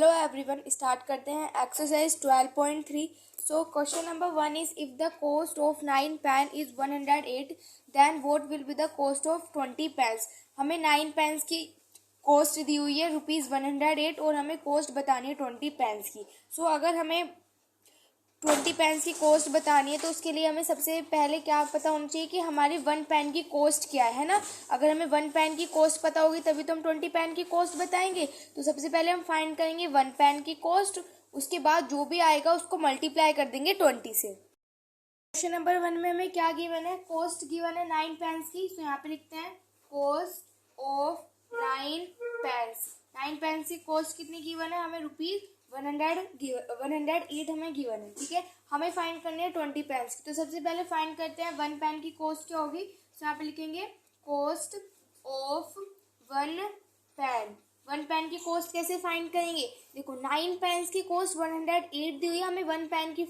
Hello everyone, start करते हैं exercise 12.3। So question number 1 is if the cost of 9 pen is 108 then what will be the cost of 20 pens. हमें 9 pens की cost दी हुई है ₹108 और हमें कॉस्ट बतानी है 20 पेन्स की। सो अगर हमें 20 पेन्स की कॉस्ट बतानी है तो उसके लिए हमें सबसे पहले क्या पता होना चाहिए कि हमारी 1 पेन की कॉस्ट क्या है ना। अगर हमें 1 पेन की कॉस्ट पता होगी तभी तो हम 20 पेन की कॉस्ट बताएंगे। तो सबसे पहले हम फाइंड करेंगे 1 पेन की कॉस्ट, उसके बाद जो भी आएगा उसको मल्टीप्लाई कर देंगे 20 से। क्वेश्चन नंबर 1 में हमें क्या गिवन है, कॉस्ट गिवन है 9 पेन्स की। तो यहाँ पे लिखते हैं कॉस्ट ऑफ 9 पेन्स। 9 पेन्स की कॉस्ट कितनी गिवन है, हमें ₹108 हमें गिवन है। ठीक है, हमें फाइंड करनी है 20 पेन्स की। तो सबसे पहले फाइंड करते हैं 1 पेन की कॉस्ट क्या होगी। तो यहाँ पे लिखेंगे कॉस्ट ऑफ 1 पेन। 1 पेन की कॉस्ट कैसे फाइंड करेंगे, देखो 9 पेन्स की कॉस्ट 108 दी हुई है, हमें 1 पेन की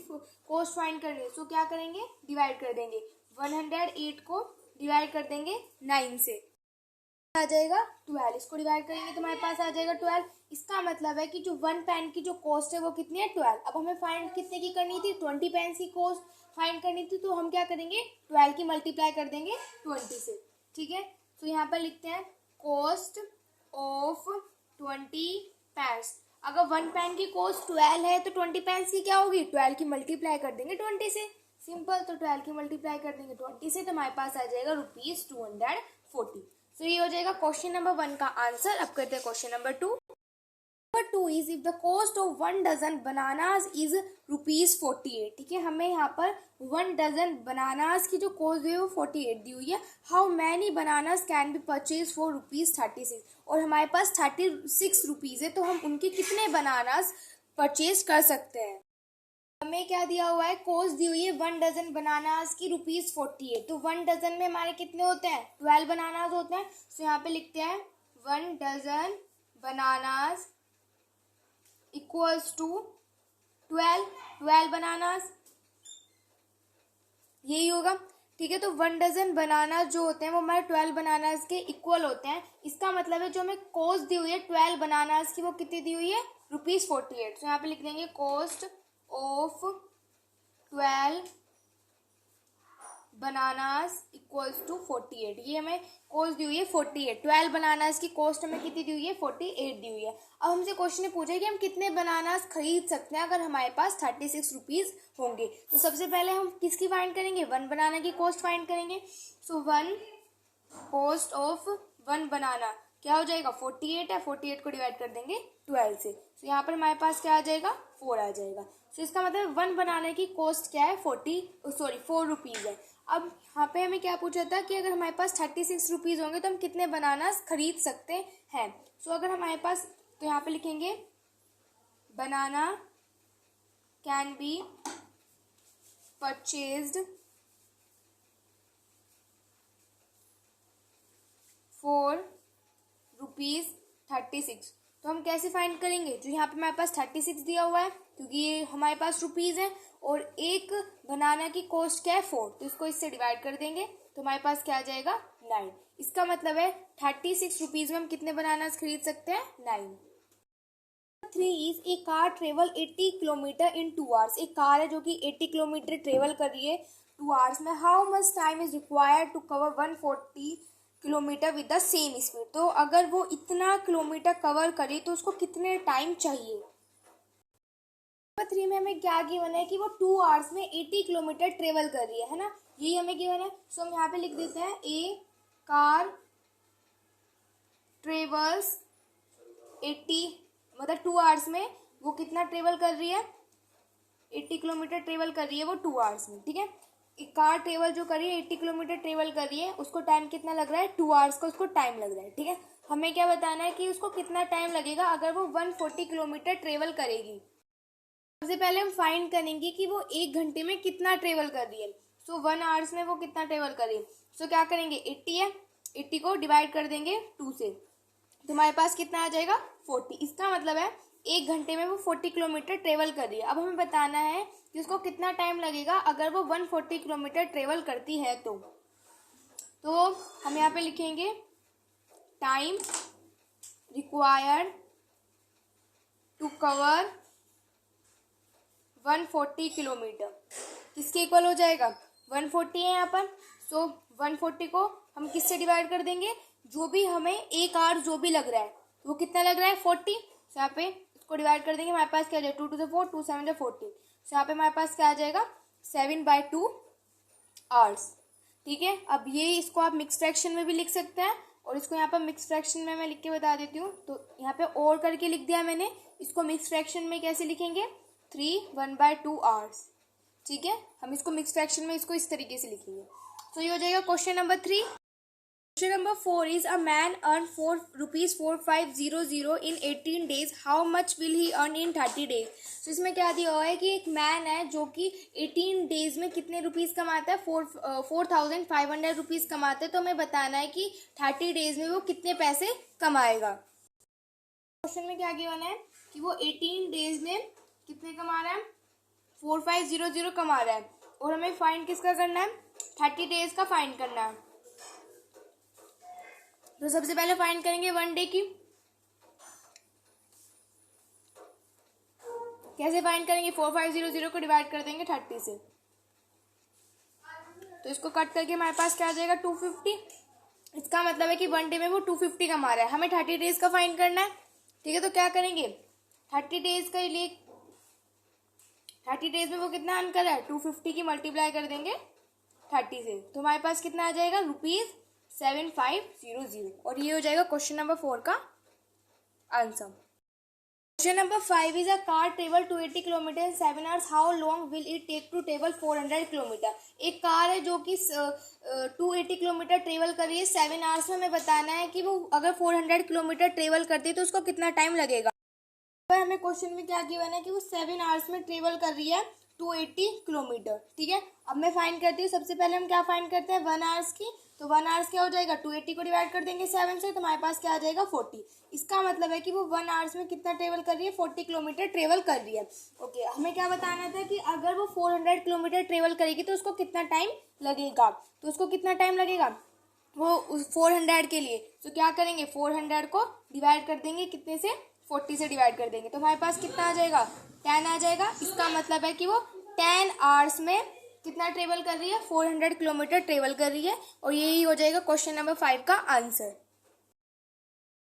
कॉस्ट फाइंड करनी है। तो क्या करेंगे, डिवाइड कर देंगे 108 को डिवाइड कर देंगे 9 से, आ जाएगा 12। इसको डिवाइड करेंगे तो हमारे पास आ जाएगा 12। इसका मतलब है कि जो 1 पेन की जो कॉस्ट है वो कितनी है, 12। अब हमें फाइंड कितने की करनी थी, 20 पेन की कॉस्ट फाइंड करनी थी। तो हम क्या करेंगे, 12 की मल्टीप्लाई कर देंगे 20 से। ठीक है, तो यहाँ पर लिखते हैं कॉस्ट ऑफ 20 पेन्स। अगर 1 पेन की कॉस्ट 12 है तो 20 पेन्स की क्या होगी, 12 की मल्टीप्लाई कर देंगे 20 से। सिंपल, तो 12 की मल्टीप्लाई कर देंगे 20 से तो हमारे पास आ जाएगा ₹240। तो ये हो जाएगा क्वेश्चन नंबर 1 का आंसर। अब करते हैं question number 2। Number 2 is if the cost of 1 dozen bananas is ₹48। ठीक है, हमें यहाँ पर 1 डजन बनानास की जो कॉस्ट है वो 48 दी हुई है। How many bananas can be purchase for ₹36। और हमारे पास 36 रुपीज है, तो हम उनके कितने बनानास परचेज कर सकते हैं। हमें क्या दिया हुआ है, कॉस्ट दी हुई है 1 डजन बनानास की ₹48। तो 1 डजन में हमारे कितने होते हैं, 12 बनानास होते हैं। तो यहाँ पे लिखते हैं 1 dozen bananas equals to 12 bananas, यही होगा। ठीक है, तो 1 डजन बनानास जो होते हैं वो हमारे 12 बनानास के इक्वल होते हैं। इसका मतलब है जो हमें कॉस्ट दी हुई है 12 बनानास की वो कितनी दी हुई है, ₹48। तो यहाँ पे लिख देंगे cost of 12 bananas equals to 48। ये हमें कॉस्ट दी हुई है 48। 12 बनानास की कॉस्ट हमें कितनी दी हुई है, 48 दी हुई है। अब हमसे क्वेश्चन ने पूछा है कि हम कितने बनानास खरीद सकते हैं अगर हमारे पास 36 रुपीज होंगे। तो सबसे पहले हम किसकी फाइंड करेंगे, 1 बनाना की कॉस्ट फाइंड करेंगे। सो 1 कॉस्ट ऑफ 1 बनाना क्या हो जाएगा, 48 है। 48 को डिवाइड कर देंगे 12 से। तो यहाँ पर हमारे पास क्या आ जाएगा, 4 आ जाएगा। तो इसका मतलब 1 बनाने की कॉस्ट क्या है, 4 रुपीज है। अब यहाँ पे हमें क्या पूछा था कि अगर हमारे पास 36 रुपीज होंगे तो हम कितने बनानास खरीद सकते हैं। सो अगर हमारे पास, तो यहाँ पे लिखेंगे बनाना कैन बी परचेज्ड फॉर ₹36। तो हम कैसे फाइंड करेंगे, जो यहाँ पे हमारे पास 36 दिया हुआ है क्योंकि ये हमारे पास रुपीज है और एक बनाना की कॉस्ट क्या है, 4। तो इसको इससे डिवाइड कर देंगे तो हमारे पास क्या आ जाएगा, 9। इसका मतलब है 36 रुपीज में हम कितने बनानास खरीद सकते हैं, 9। 3 is a car travel 80 kilometre in 2 hours. एक कार है जो कि 80 किलोमीटर ट्रेवल कर रही है 2 आवर्स में। How much time is required to cover 140 kilometre with the same speed. तो अगर वो इतना किलोमीटर कवर करे तो उसको कितने टाइम चाहिए। नंबर 3 में हमें क्या गिवन है कि वो 2 आवर्स में 80 किलोमीटर ट्रेवल कर रही है ना, यही हमें गिवन है। सो हम यहाँ पे लिख देते हैं ए कार ट्रेवल्स 80, मतलब 2 आवर्स में वो कितना ट्रेवल कर रही है, 80 किलोमीटर ट्रेवल कर रही है वो 2 आवर्स में। ठीक है, एक कार ट्रेवल जो कर रही है 80 किलोमीटर ट्रेवल कर रही है, उसको टाइम कितना लग रहा है, 2 आवर्स का उसको टाइम लग रहा है। ठीक है, हमें क्या बताना है कि उसको कितना टाइम लगेगा अगर वो 140 किलोमीटर ट्रेवल करेगी। सबसे पहले हम फाइंड करेंगे कि वो 1 घंटे में कितना ट्रेवल कर रही है। सो 1 आवर्स में वो कितना ट्रेवल कर रही है। सो क्या करेंगे, 80 है, 80 को डिवाइड कर देंगे 2 से, तो हमारे पास कितना आ जाएगा, 40। इसका मतलब है 1 घंटे में वो 40 किलोमीटर ट्रेवल कर रही है। अब हमें बताना है कि उसको कितना टाइम लगेगा अगर वो 140 किलोमीटर ट्रेवल करती है। तो हम यहाँ पे लिखेंगे time required to cover 140 kilometre किसके इक्वल हो जाएगा, 140 है यहाँ पर। सो 140 को हम किससे डिवाइड कर देंगे, जो भी हमें एक आवर जो भी लग रहा है वो कितना लग रहा है 40। सो यहाँ पे इसको डिवाइड कर देंगे, हमारे पास क्या आ जाएगा 2 to the 4, 2 7 जा 14। सो यहाँ पे हमारे पास क्या आ जाएगा 7/2 आवर्स। ठीक है, अब ये इसको आप मिक्स फ्रैक्शन में भी लिख सकते हैं और इसको यहाँ पर मिक्स फ्रैक्शन में मैं लिख के बता देती हूँ। तो यहाँ पे और करके लिख दिया मैंने, इसको मिक्स फ्रैक्शन में कैसे लिखेंगे 3/1/2 आवर्स। ठीक है, हम इसको मिक्स फ्रैक्शन में इसको इस तरीके से लिखेंगे। तो ये हो जाएगा question number 3। Question number 4 is a man earn ₹4500 in 18 days, how much will he earn in 30 days। तो इसमें क्या दिया हुआ है कि एक मैन है जो कि 18 डेज में कितने रुपीस कमाता है, 4500 रुपीज कमाता है। तो हमें बताना है कि 30 डेज में वो कितने पैसे कमाएगा। क्वेश्चन में क्या गिवन है कि वो 18 डेज में कितने कमा रहा है, 4500 कमा रहा है और हमें फाइंड किसका करना है, 30 डेज का फाइंड करना है। तो सबसे पहले फाइंड करेंगे 1 डे की। कैसे फाइंड करेंगे, 4500 को डिवाइड कर देंगे 30 से। तो इसको कट करके हमारे पास क्या आ जाएगा 250। इसका मतलब है कि 1 डे में वो 250 कमा रहा है, हमें 30 डेज का फाइंड करना है। ठीक है, तो क्या करेंगे 30 डेज के लिए 30 डेज में वो कितना अर्न कर रहा है, 250 की मल्टीप्लाई कर देंगे 30 से। तो हमारे पास कितना आ जाएगा ₹7500 और ये हो जाएगा क्वेश्चन नंबर 4 का answer. Question number 5 is a car travel 280 kilometre in 7 hours, how long will it take to travel 400 kilometre. एक कार है जो कि 280 किलोमीटर ट्रेवल कर रही है 7 hours में। हमें बताना है कि वो अगर 400 किलोमीटर ट्रेवल करती है तो उसको कितना टाइम लगेगा। तो हमें क्वेश्चन में क्या गिवन है कि वो 7 hours में ट्रेवल कर रही है 280 किलोमीटर। ठीक है, अब मैं फाइंड करती हूँ। सबसे पहले हम क्या फाइंड करते हैं 1 hours की। तो 1 hours क्या हो जाएगा, 280 को डिवाइड कर देंगे 7 से, तो हमारे पास क्या आ जाएगा 40। इसका मतलब है कि वो 1 hours में कितना ट्रेवल कर रही है, 40 किलोमीटर ट्रेवल कर रही है। ओके, हमें क्या बताना था कि अगर वो 400 किलोमीटर ट्रेवल करेगी तो उसको कितना टाइम लगेगा। तो उसको कितना टाइम लगेगा वो 400 के लिए। तो क्या करेंगे 400 को डिवाइड कर देंगे कितने से, 40 से डिवाइड कर देंगे। तो हमारे पास कितना आ जाएगा 10 आ जाएगा। इसका मतलब है कि वो 10 hours में कितना ट्रेवल कर रही है, 400 किलोमीटर ट्रेवल कर रही है और यही हो जाएगा क्वेश्चन नंबर 5 का आंसर।